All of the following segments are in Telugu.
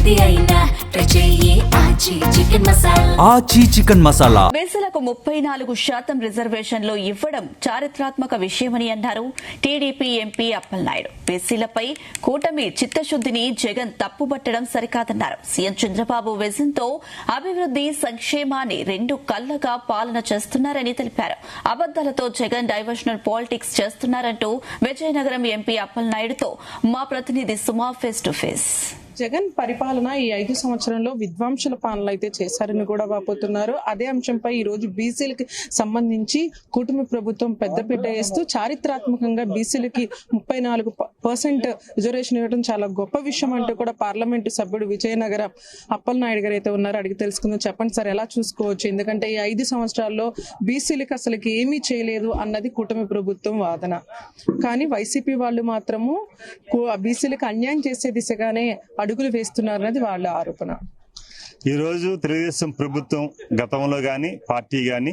ఏది అయినా ట్రై చెయ్యి ఆచి చికెన్ మసాలా. ఆచి చికెన్ మసాలా. బీసీలకు 34% రిజర్వేషన్లు ఇవ్వడం చారిత్రాత్మక విషయమని అన్నారు టీడీపీ ఎంపీ అప్పలనాయుడు. బీసీలపై కూటమి చిత్తశుద్ధిని జగన్ తప్పుబట్టడం సరికాదన్నారు. సీఎం చంద్రబాబు విజన్తో అభివృద్ది సంక్షేమాన్ని రెండు కళ్లగా పాలన చేస్తున్నారని తెలిపారు. అబద్దాలతో జగన్ డైవర్షనల్ పాలిటిక్స్ చేస్తున్నారంటూ విజయనగరం ఎంపీ అప్పలనాయుడుతో మా ప్రతినిధి Suma face to face. Jagan పరిపాలన ఈ 5 సంవత్సరంలో విధ్వంసుల పాలన అయితే చేశారని కూడా వాపోతున్నారు. అదే అంశంపై ఈ రోజు బీసీలకి సంబంధించి కూటమి ప్రభుత్వం పెద్దపీట వేస్తూ చారిత్రాత్మకంగా బీసీలకి 34% రిజర్వేషన్ ఇవ్వడం చాలా గొప్ప విషయం అంటూ కూడా పార్లమెంటు సభ్యుడు విజయనగరం అప్పలనాయుడు గారు అయితే ఉన్నారు. అడిగి తెలుసుకుందాం. చెప్పండి సార్, ఎలా చూసుకోవచ్చు? ఎందుకంటే ఈ 5 సంవత్సరాల్లో బీసీలకి అసలుకి ఏమీ చేయలేదు అన్నది కూటమి ప్రభుత్వం వాదన. కానీ వైసీపీ వాళ్ళు మాత్రము బీసీలకు అన్యాయం చేసే దిశగానే అడుగులు వేస్తున్నారన్నది వాళ్ళ ఆరోపణ. ఈరోజు తెలుగుదేశం ప్రభుత్వం గతంలో కానీ పార్టీ కానీ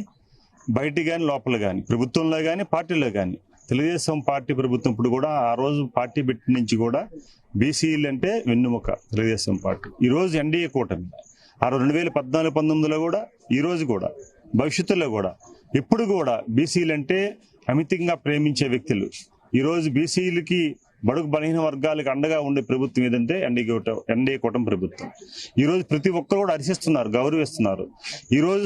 బయట కానీ లోపల కానీ ప్రభుత్వంలో కానీ పార్టీలో కానీ తెలుగుదేశం పార్టీ ప్రభుత్వం ఇప్పుడు కూడా ఆ రోజు పార్టీ పెట్టి నుంచి కూడా బీసీలు అంటే వెన్నుముక తెలుగుదేశం పార్టీ. ఈరోజు ఎన్డీఏ కూటమి 2014-19లో కూడా ఈరోజు కూడా భవిష్యత్తులో కూడా ఇప్పుడు కూడా బీసీలు అంటే అమితంగా ప్రేమించే వ్యక్తులు. ఈరోజు బీసీలకి బడుగు బలహీన వర్గాలకు అండగా ఉండే ప్రభుత్వం ఏదంటే ఎన్డీఏ కూటమి ప్రభుత్వం. ఈరోజు ప్రతి ఒక్కరు కూడా హర్షిస్తున్నారు, గౌరవిస్తున్నారు. ఈరోజు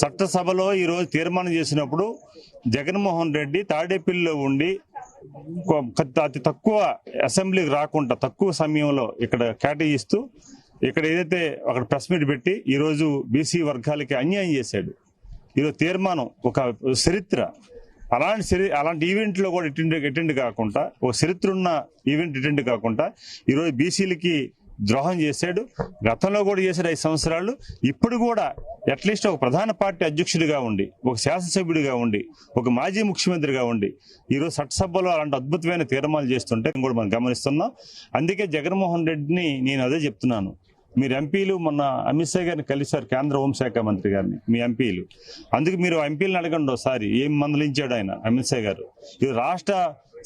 చట్టసభలో ఈరోజు తీర్మానం చేసినప్పుడు జగన్మోహన్ రెడ్డి తాడేపల్లిలో ఉండి అతి తక్కువ అసెంబ్లీకి రాకుండా తక్కువ సమయంలో ఇక్కడ కేటాయిస్తూ ఇక్కడ ఏదైతే అక్కడ ప్రెస్ మీట్ పెట్టి ఈరోజు బీసీ వర్గాలకి అన్యాయం చేశాడు. ఈరోజు తీర్మానం ఒక చరిత్ర. అలాంటి ఈవెంట్లో కూడా అటెండ్ కాకుండా ఒక చరిత్ర ఉన్న ఈవెంట్ అటెండ్ కాకుండా ఈరోజు బీసీలకి ద్రోహం చేశాడు. గతంలో కూడా చేశాడు 5 సంవత్సరాలు. ఇప్పుడు కూడా అట్లీస్ట్ ఒక ప్రధాన పార్టీ అధ్యక్షుడిగా ఉండి, ఒక శాసనసభ్యుడిగా ఉండి, ఒక మాజీ ముఖ్యమంత్రిగా ఉండి ఈరోజు చట్టసభలో అలాంటి అద్భుతమైన తీర్మానాలు చేస్తుంటే కూడా మనం గమనిస్తున్నాం. అందుకే జగన్మోహన్ రెడ్డిని నేను అదే చెప్తున్నాను. మీరు ఎంపీలు మొన్న అమిత్ షా గారిని కలిశారు, కేంద్ర హోంశాఖ మంత్రి గారిని, మీ ఎంపీలు. అందుకు మీరు ఎంపీలను అడగండి ఒకసారి ఏం మందలించాడు ఆయన అమిత్ షా గారు. ఈ రాష్ట్ర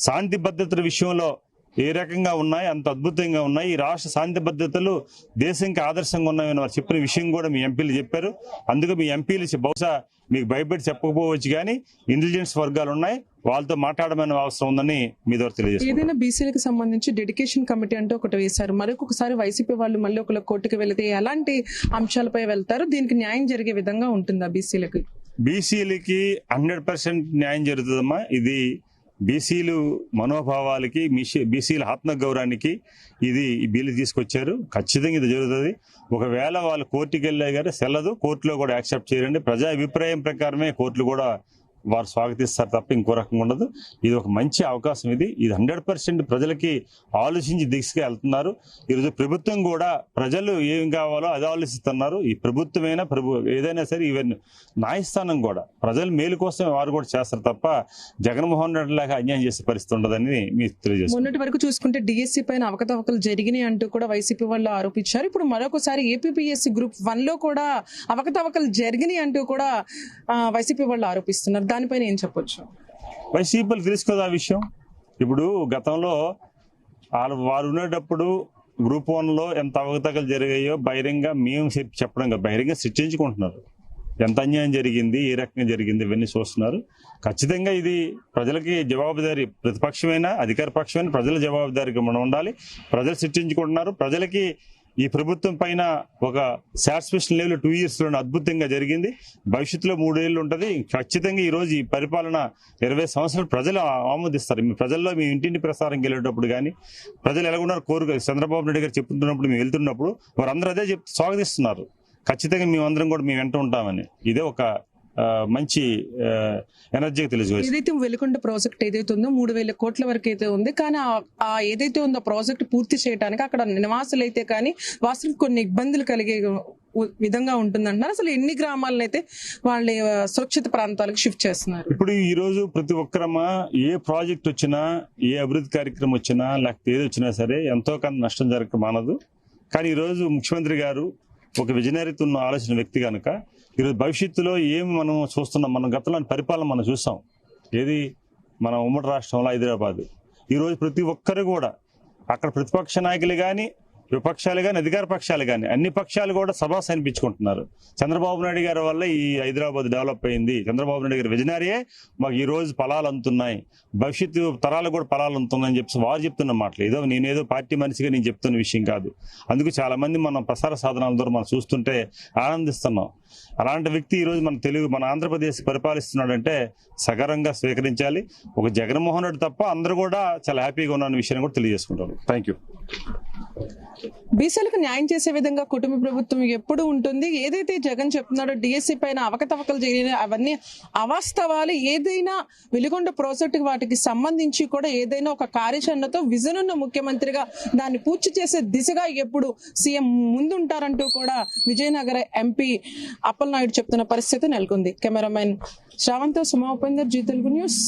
శాంతి భద్రతల విషయంలో ఏ రకంగా ఉన్నాయి, అంత అద్భుతంగా ఉన్నాయి. ఈ రాష్ట్ర శాంతి భద్రతలు దేశానికి ఆదర్శంగా ఉన్నాయని వారు చెప్పిన విషయం కూడా మీ ఎంపీలు చెప్పారు. అందుకు మీ ఎంపీలు బహుశా మీకు భయపెట్టి చెప్పకపోవచ్చు, కానీ ఇంటెలిజెన్స్ వర్గాలు ఉన్నాయి, వాళ్ళతో మాట్లాడమనే అవసరం ఉందని మీ ద్వారా తెలియజేస్తారు. ఏదైనా బీసీలకు సంబంధించి డెడికేషన్ కమిటీ అంటే ఒకటి వేశారు. మరొకసారి వైసీపీ వాళ్ళు మళ్ళీ ఒకళ్ళ కోర్టుకు వెళితే ఎలాంటి అంశాలపై వెళ్తారు? దీనికి న్యాయం జరిగే విధంగా ఉంటుందా బీసీలకి? బీసీలకి 100% న్యాయం జరుగుతుందమ్మా. ఇది బీసీలు మనోభావాలకి, బీసీల ఆత్మగౌరవానికి ఇది ఈ బిల్లు తీసుకొచ్చారు. ఖచ్చితంగా ఇది జరుగుతుంది. ఒకవేళ వాళ్ళు కోర్టుకి వెళ్ళే గారు సెల్లదు, కోర్టులో కూడా యాక్సెప్ట్ చేయరండి. ప్రజా అభిప్రాయం ప్రకారమే కోర్టులు కూడా వారు స్వాగతిస్తారు తప్ప ఇంకో రకంగా ఉండదు. ఇది ఒక మంచి అవకాశం. ఇది 100% ప్రజలకి ఆలోచించి దిశగా వెళ్తున్నారు. ఈరోజు ప్రభుత్వం కూడా ప్రజలు ఏం కావాలో అది ఆలోచిస్తున్నారు. ఈ ప్రభుత్వమైనా ఏదైనా సరే ఈవెన్ న్యాయస్థానం కూడా ప్రజల మేలు కోసం వారు కూడా చేస్తారు తప్ప జగన్మోహన్ రెడ్డి లాగా అన్యాయం చేసే పరిస్థితి ఉండదని మీకు తెలియజేస్తారు. మొన్నటి వరకు చూసుకుంటే డిఎస్సీ పైన అవకతవకలు జరిగినాయి అంటూ కూడా వైసీపీ వాళ్ళు ఆరోపించారు. ఇప్పుడు మరొకసారి ఏపీపీఎస్సీ గ్రూప్ 1లో కూడా అవకతవకలు జరిగినాయి అంటూ కూడా వైసీపీ వాళ్ళు ఆరోపిస్తున్నారు. దానిపైన ఏం చెప్పొచ్చు? వైసీపీలు తెలుసుకోదు ఆ విషయం. ఇప్పుడు గతంలో వారు ఉండేటప్పుడు గ్రూప్ 1లో ఎంత అవకతవకలు జరిగాయో బహిరంగ మేము చెప్పడం బహిరంగ చర్చించుకుంటున్నారు. ఎంత అన్యాయం జరిగింది, ఏ రకంగా జరిగింది, ఇవన్నీ చూస్తున్నారు. ఖచ్చితంగా ఇది ప్రజలకి జవాబుదారీ, ప్రతిపక్షమైన అధికార పక్షమైన ప్రజల జవాబుదారీగా మనం ఉండాలి. ప్రజలు చర్చించుకుంటున్నారు. ప్రజలకి ఈ ప్రభుత్వం పైన ఒక సాటిస్ఫాక్షన్ లెవెల్ 2 years అద్భుతంగా జరిగింది. భవిష్యత్తులో 3 ఏళ్ళు ఉంటుంది. ఖచ్చితంగా ఈ రోజు ఈ పరిపాలన 20 సంవత్సరాలు ప్రజలు ఆమోదిస్తారు. మీ ప్రజల్లో మీ ఇంటింటి ప్రసారం వెళ్ళేటప్పుడు కానీ ప్రజలు ఎలాగున్నారు చంద్రబాబు నాయుడు గారు చెప్తున్నప్పుడు మేము వెళ్తున్నప్పుడు వారందరూ అదే స్వాగతిస్తున్నారు. ఖచ్చితంగా మేమందరం కూడా మేము వెంట ఉంటామని ఇదే ఒక మంచి ఎనర్జీ తెలుసుకోవచ్చు. ఏదైతే వెలుగొండ ప్రాజెక్ట్ ఏదైతే ఉందో 3,000 కోట్ల వరకు అయితే ఉంది. కానీ ఆ ఏదైతే ఉందో ప్రాజెక్ట్ పూర్తి చేయడానికి అక్కడ నివాసులు అయితే కానీ వాస్తవం కొన్ని ఇబ్బందులు కలిగే విధంగా ఉంటుందంటున్నారు. అసలు ఎన్ని గ్రామాలను అయితే వాళ్ళ సురక్షిత ప్రాంతాలకు షిఫ్ట్ చేస్తున్నారు? ఇప్పుడు ఈ రోజు ప్రతి ఒక్కరమా ఏ ప్రాజెక్ట్ వచ్చినా, ఏ అభివృద్ధి కార్యక్రమం వచ్చినా, లేకపోతే ఏది వచ్చినా సరే ఎంతో కొంత నష్టం జరగక మానదు. కానీ ఈరోజు ముఖ్యమంత్రి గారు ఒక విజనరీతో ఉన్న ఆలోచన వ్యక్తి కనుక ఈరోజు భవిష్యత్తులో ఏమి మనం చూస్తున్నాం, మనం గతంలోని పరిపాలన మనం చూసాం. ఏది మన ఉమ్మడి రాష్ట్రంలో హైదరాబాద్. ఈరోజు ప్రతి ఒక్కరు కూడా అక్కడ ప్రతిపక్ష నాయకులు కానీ విపక్షాలు కానీ అధికార పక్షాలు కానీ అన్ని పక్షాలు కూడా సభాస్ అనిపించుకుంటున్నారు. చంద్రబాబు నాయుడు గారి వల్ల ఈ హైదరాబాద్ డెవలప్ అయింది, చంద్రబాబు నాయుడు గారి విజనరీయే మాకు ఈ రోజు ఫలాలు అందుతున్నాయి, భవిష్యత్తు తరాలు కూడా ఫలాలు అందుతున్నాయని చెప్పి వారు చెప్తున్న మాటలు. ఏదో నేనేదో పార్టీ మనిషిగా నేను చెప్తున్న విషయం కాదు. అందుకు చాలా మంది మనం ప్రసార సాధనాల ద్వారా మనం చూస్తుంటే ఆనందిస్తున్నాం. అలాంటి వ్యక్తి ఈ రోజు మన ఆంధ్రప్రదేశ్ పరిపాలిస్తున్నాడంటే సగర్వంగా స్వీకరించాలి. ఒక జగన్మోహన్ రెడ్డి తప్ప అందరూ కూడా చాలా హ్యాపీగా ఉన్న విషయాన్ని కూడా తెలియజేసుకుంటారు. Thank you. బీసీలకు న్యాయం చేసే విధంగా కుటుంబ ప్రభుత్వం ఎప్పుడు ఉంటుంది. ఏదైతే జగన్ చెప్తున్నాడో డిఎస్సీ పైన అవకతవకలు చేయని అవన్నీ అవాస్తవాలు. ఏదైనా వెలుగొండ ప్రాజెక్టు వాటికి సంబంధించి కూడా ఏదైనా ఒక కార్యాచరణతో విజన్ ఉన్న ముఖ్యమంత్రిగా దాన్ని పూర్తి చేసే దిశగా ఎప్పుడు సీఎం ముందుంటారంటూ కూడా విజయనగర ఎంపీ అప్పలనాయుడు చెప్తున్న పరిస్థితి నెలకొంది. కెమెరామెన్ శ్రావంత్ సుమా ఉపేందర్, జీ తెలుగు న్యూస్.